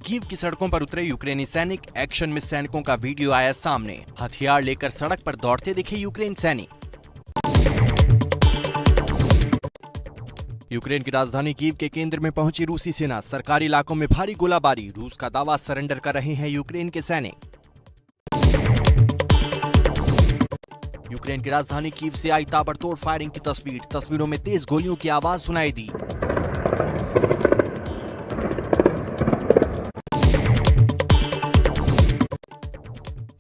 Kyiv की सड़कों पर उतरे यूक्रेनी सैनिक, एक्शन में सैनिकों का वीडियो आया सामने। हथियार लेकर सड़क पर दौड़ते दिखे यूक्रेन सैनिक। यूक्रेन की राजधानी कीव के केंद्र में पहुंची रूसी सेना। सरकारी इलाकों में भारी गोलाबारी। रूस का दावा, सरेंडर कर रहे हैं यूक्रेन के सैनिक। यूक्रेन की राजधानी कीव से आई ताबड़तोड़ फायरिंग की तस्वीर। तस्वीरों में तेज गोलियों की आवाज सुनाई दी।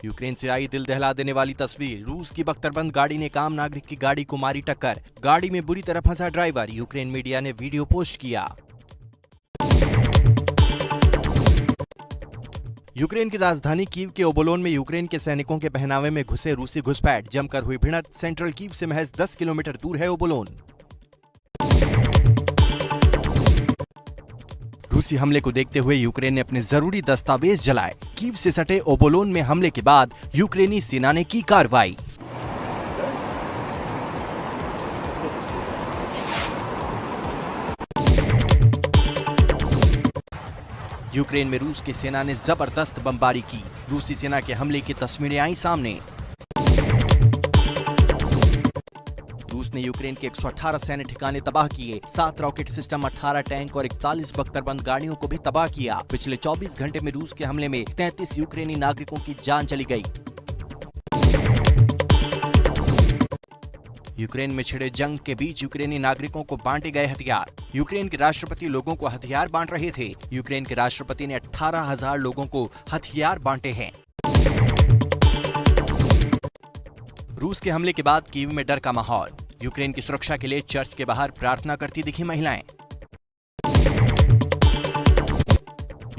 यूक्रेन से आई दिल दहला देने वाली तस्वीर। रूस की बख्तरबंद गाड़ी ने आम नागरिक की गाड़ी को मारी टक्कर। गाड़ी में बुरी तरह फंसा ड्राइवर। यूक्रेन मीडिया ने वीडियो पोस्ट किया। यूक्रेन की राजधानी कीव के ओबोलोन में यूक्रेन के सैनिकों के पहनावे में घुसे रूसी घुसपैठ। जमकर हुई भिड़ंत। सेंट्रल कीव से महज 10 किलोमीटर दूर है ओबोलोन। रूसी हमले को देखते हुए यूक्रेन ने अपने जरूरी दस्तावेज जलाए। कीव से सटे ओबोलोन में हमले के बाद यूक्रेनी सेना ने की कार्रवाई। यूक्रेन में रूस की सेना ने जबरदस्त बमबारी की। रूसी सेना के हमले की तस्वीरें आई सामने। रूस ने यूक्रेन के 118 सैन्य ठिकाने तबाह किए। 7 रॉकेट सिस्टम, 18 टैंक और 41 बख्तरबंद गाड़ियों को भी तबाह किया। पिछले 24 घंटे में रूस के हमले में 33 यूक्रेनी नागरिकों की जान चली गई। यूक्रेन में छिड़े जंग के बीच यूक्रेनी नागरिकों को बांटे गए हथियार। यूक्रेन के राष्ट्रपति लोगों को हथियार बांट रहे थे। यूक्रेन के राष्ट्रपति ने 18,000 लोगों को हथियार बांटे हैं। रूस के हमले के बाद कीव में डर का माहौल। यूक्रेन की सुरक्षा के लिए चर्च के बाहर प्रार्थना करती दिखी महिलाएं।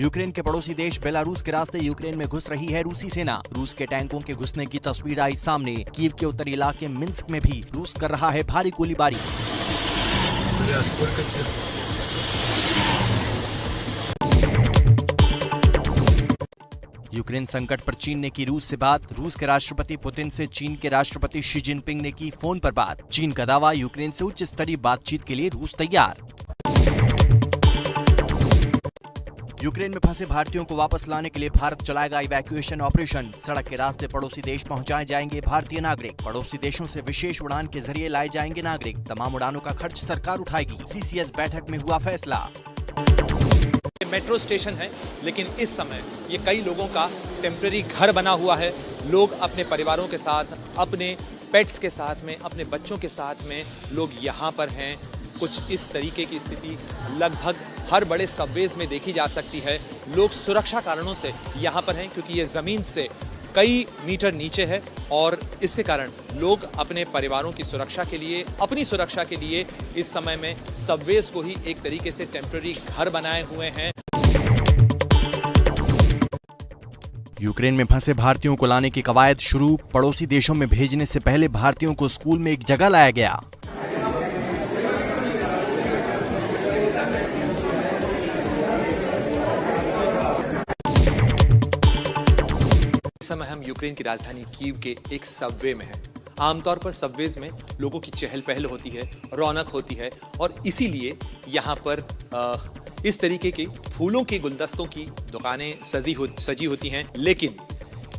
यूक्रेन के पड़ोसी देश बेलारूस के रास्ते यूक्रेन में घुस रही है रूसी सेना। रूस के टैंकों के घुसने की तस्वीर आई सामने। कीव के उत्तरी इलाके मिन्स्क में भी रूस कर रहा है भारी गोलीबारी। यूक्रेन संकट पर चीन ने की रूस से बात। रूस के राष्ट्रपति पुतिन से चीन के राष्ट्रपति शी जिनपिंग ने की फोन पर बात। चीन का दावा, यूक्रेन से उच्च स्तरीय बातचीत के लिए रूस तैयार। यूक्रेन में फंसे भारतीयों को वापस लाने के लिए भारत चलाएगा इवैक्यूएशन ऑपरेशन। सड़क के रास्ते पड़ोसी देश पहुंचाए जाएंगे भारतीय नागरिक। पड़ोसी देशों से विशेष उड़ान के जरिए लाए जाएंगे नागरिक। तमाम उड़ानों का खर्च सरकार उठाएगी। सीसीएस बैठक में हुआ फैसला। मेट्रो स्टेशन है, लेकिन इस समय ये कई लोगों का टेम्पररी घर बना हुआ है। लोग अपने परिवारों के साथ, अपने पेट्स के साथ में, अपने बच्चों के साथ में लोग यहाँ पर हैं। कुछ इस तरीके की स्थिति लगभग हर बड़े सबवेज में देखी जा सकती है। लोग सुरक्षा कारणों से यहाँ पर हैं, क्योंकि ये ज़मीन से कई मीटर नीचे है और इसके कारण लोग अपने परिवारों की सुरक्षा के लिए, अपनी सुरक्षा के लिए इस समय में सबवेज को ही एक तरीके से टेम्पररी घर बनाए हुए हैं। यूक्रेन में फंसे भारतीयों को लाने की कवायद शुरू। पड़ोसी देशों में भेजने से पहले भारतीयों को स्कूल में एक जगह लाया गया। इस समय हम यूक्रेन की राजधानी कीव के एक सबवे में हैं। आमतौर पर सबवेज में लोगों की चहल पहल होती है, रौनक होती है और इसीलिए यहाँ पर इस तरीके के फूलों के गुलदस्तों की दुकानें सजी होती हैं। लेकिन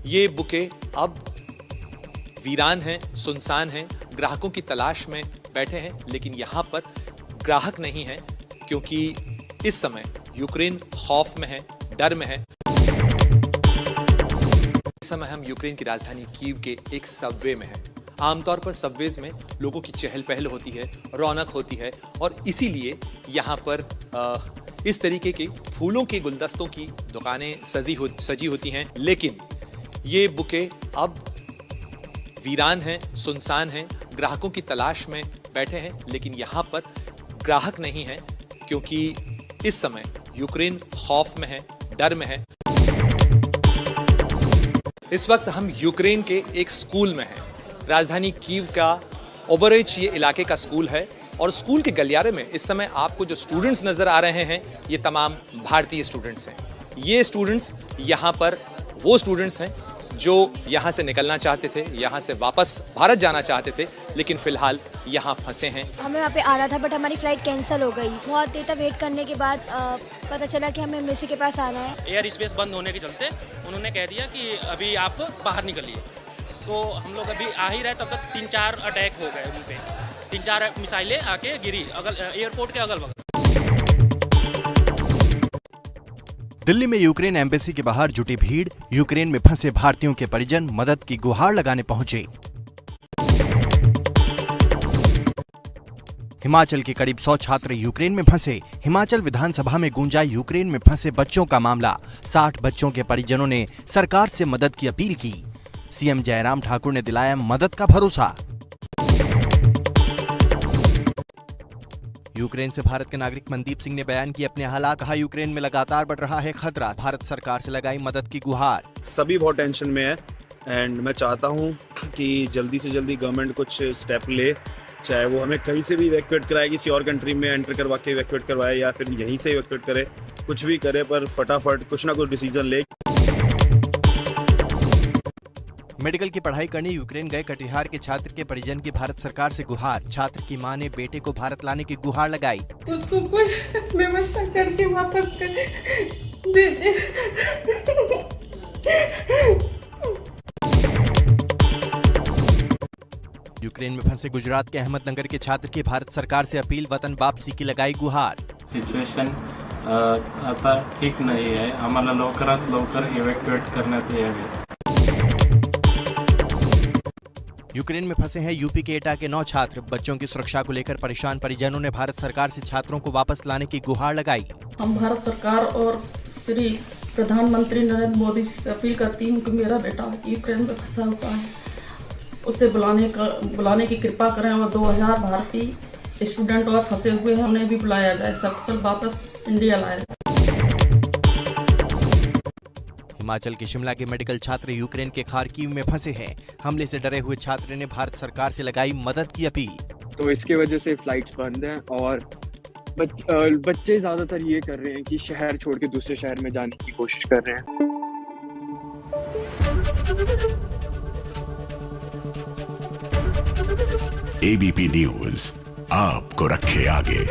ये बुके अब वीरान हैं, सुनसान हैं। ग्राहकों की तलाश में बैठे हैं, लेकिन यहाँ पर ग्राहक नहीं है, क्योंकि इस समय यूक्रेन खौफ में है, डर में है। इस समय हम यूक्रेन की राजधानी कीव के एक सबवे में हैं। आमतौर पर सबवेज में लोगों की चहल पहल होती है, रौनक होती है और इसीलिए यहाँ पर इस तरीके के फूलों के गुलदस्तों की दुकानें सजी होती हैं। लेकिन ये बुके अब वीरान हैं, सुनसान हैं। ग्राहकों की तलाश में बैठे हैं, लेकिन यहाँ पर ग्राहक नहीं है, क्योंकि इस समय यूक्रेन खौफ में है, डर में है। इस वक्त हम यूक्रेन के एक स्कूल में हैं। राजधानी कीव का ओबरेच ये इलाके का स्कूल है और स्कूल के गलियारे में इस समय आपको जो स्टूडेंट्स नज़र आ रहे हैं, ये तमाम भारतीय स्टूडेंट्स हैं। ये स्टूडेंट्स यहाँ पर वो स्टूडेंट्स हैं जो यहाँ से निकलना चाहते थे, यहाँ से वापस भारत जाना चाहते थे, लेकिन फिलहाल यहाँ फंसे हैं। हमें वहाँ पे आना था बट हमारी फ़्लाइट कैंसिल हो गई। बहुत देर तक वेट करने के बाद पता चला कि हमें एम्बेसी के पास आना है। एयर स्पेस बंद होने के चलते उन्होंने कह दिया कि अभी आप बाहर निकलिए। तो हम लोग अभी आ ही रहे तब तक 3-4 अटैक हो गए उन पे, 3-4 मिसाइलें आके गिरी एयरपोर्ट के अगल बगल। दिल्ली में यूक्रेन एम्बेसी के बाहर जुटी भीड़, यूक्रेन में फंसे भारतीयों के परिजन मदद की गुहार लगाने पहुंचे। हिमाचल के करीब 100 छात्र यूक्रेन में फंसे। हिमाचल विधानसभा में गूंजा यूक्रेन में फंसे बच्चों का मामला। 60 बच्चों के परिजनों ने सरकार से मदद की अपील की। सीएम जयराम ठाकुर ने दिलाया मदद का भरोसा। यूक्रेन से भारत के नागरिक मनदीप सिंह ने बयान किए अपने हालात। कहा, यूक्रेन में लगातार बढ़ रहा है खतरा, भारत सरकार से लगाई मदद की गुहार। सभी बहुत टेंशन में है एंड मैं चाहता हूं कि जल्दी से जल्दी गवर्नमेंट कुछ स्टेप ले, चाहे वो हमें कहीं से भी इवैक्यूएट कराए, किसी और कंट्री में एंटर करवा के इवैक्यूएट करवाए या फिर यहीं से इवैक्यूएट करे, कुछ भी करे पर फटाफट कुछ ना कुछ डिसीजन ले। मेडिकल की पढ़ाई करने यूक्रेन गए कटिहार के छात्र के परिजन की भारत सरकार से गुहार। छात्र की मां ने बेटे को भारत लाने की गुहार लगाई। उसको कोई व्यवस्था करके वापस कर भेजे। यूक्रेन में फंसे गुजरात के अहमदनगर के छात्र की भारत सरकार से अपील, वतन वापसी की लगाई गुहार। सिच्युएशन आता ठीक नाही आहे, आम्हाला लवकरात लवकर इव्हॅक्युएट करण्यात यावे। यूक्रेन में फंसे हैं यूपी के एटा के 9 छात्र। बच्चों की सुरक्षा को लेकर परेशान परिजनों ने भारत सरकार से छात्रों को वापस लाने की गुहार लगाई। हम भारत सरकार और श्री प्रधानमंत्री नरेंद्र मोदी से अपील करती हूँ कि मेरा बेटा यूक्रेन में फंसा हुआ है, उसे बुलाने की कृपा करें और 2000 भारतीय स्टूडेंट और फंसे हुए हैं, उन्हें भी बुलाया जाए, सकुशल वापस इंडिया लाया जाए। हिमाचल के शिमला के मेडिकल छात्र यूक्रेन के खार्किव में फंसे हैं। हमले से डरे हुए छात्र ने भारत सरकार से लगाई मदद की अपील। तो इसके वजह से फ्लाइट्स बंद हैं और बच्चे ज़्यादातर ये कर रहे हैं कि शहर छोड़ के दूसरे शहर में जाने की कोशिश कर रहे हैं। ABP न्यूज़ आपको रखे आगे।